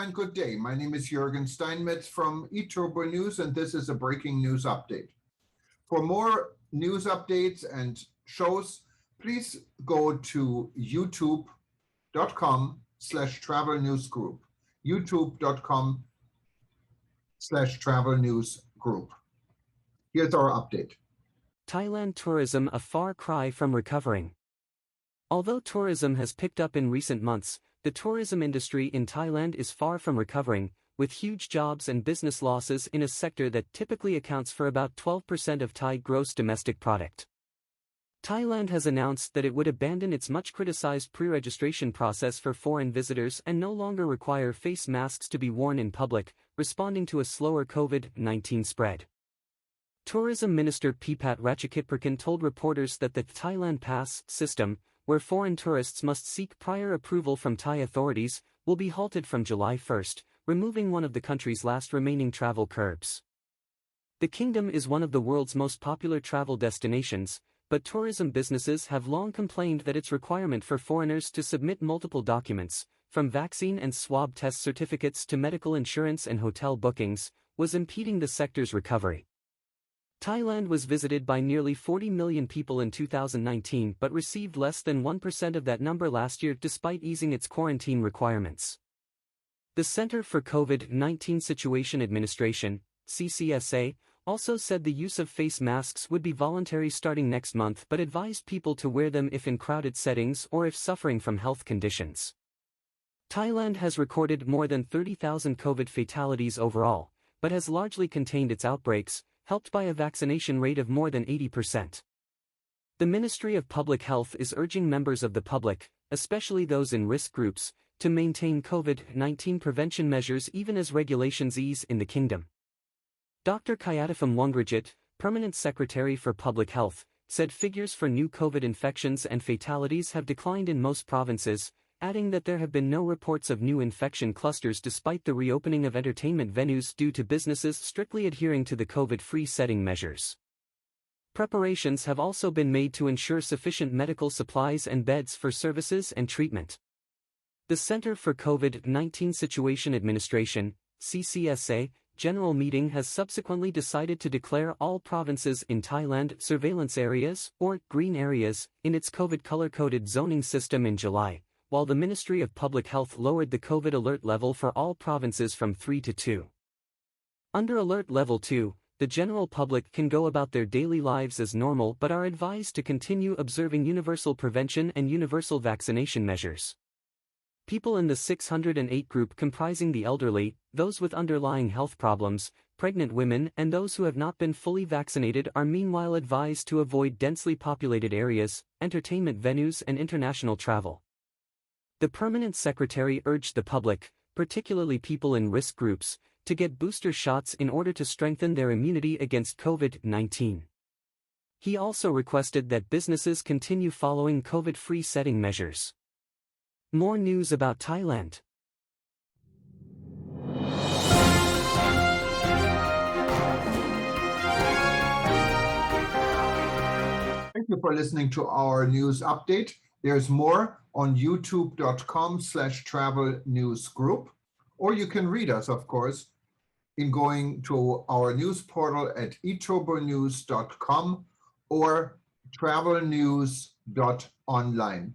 and good day. My name is Jürgen Steinmetz from eTurboNews, and this is a breaking news update. For more news updates and shows, please go to youtube.com/travel news group. youtube.com/travel news group. Here's our update. Thailand tourism a far cry from recovering. Although tourism has picked up in recent months, the tourism industry in Thailand is far from recovering, with huge jobs and business losses in a sector that typically accounts for about 12% of Thai gross domestic product. Thailand has announced that it would abandon its much-criticized pre-registration process for foreign visitors and no longer require face masks to be worn in public, responding to a slower COVID-19 spread. Tourism Minister Pipat Ratchakitprakarn told reporters that the Thailand Pass system, where foreign tourists must seek prior approval from Thai authorities, will be halted from July 1, removing one of the country's last remaining travel curbs. The kingdom is one of the world's most popular travel destinations, but tourism businesses have long complained that its requirement for foreigners to submit multiple documents, from vaccine and swab test certificates to medical insurance and hotel bookings, was impeding the sector's recovery. Thailand was visited by nearly 40 million people in 2019 but received less than 1% of that number last year despite easing its quarantine requirements. The Center for COVID-19 Situation Administration, CCSA, also said the use of face masks would be voluntary starting next month but advised people to wear them if in crowded settings or if suffering from health conditions. Thailand has recorded more than 30,000 COVID fatalities overall, but has largely contained its outbreaks, helped by a vaccination rate of more than 80%. The Ministry of Public Health is urging members of the public, especially those in risk groups, to maintain COVID-19 prevention measures even as regulations ease in the kingdom. Dr. Kayatafam Wongrajit, Permanent Secretary for Public Health, said figures for new COVID infections and fatalities have declined in most provinces, adding that there have been no reports of new infection clusters despite the reopening of entertainment venues due to businesses strictly adhering to the COVID-free setting measures. Preparations have also been made to ensure sufficient medical supplies and beds for services and treatment. The Center for COVID-19 Situation Administration, CCSA, General Meeting has subsequently decided to declare all provinces in Thailand surveillance areas, or green areas, in its COVID color-coded zoning system in July, while the Ministry of Public Health lowered the COVID alert level for all provinces from 3 to 2. Under Alert Level 2, the general public can go about their daily lives as normal but are advised to continue observing universal prevention and universal vaccination measures. People in the 608 group comprising the elderly, those with underlying health problems, pregnant women and those who have not been fully vaccinated are meanwhile advised to avoid densely populated areas, entertainment venues and international travel. The Permanent Secretary urged the public, particularly people in risk groups, to get booster shots in order to strengthen their immunity against COVID-19. He also requested that businesses continue following COVID-free setting measures. More news about Thailand. Thank you for listening to our news update. There's more on youtube.com/travel news group, or you can read us, of course, in going to our news portal at eTurboNews.com or travelnews.online.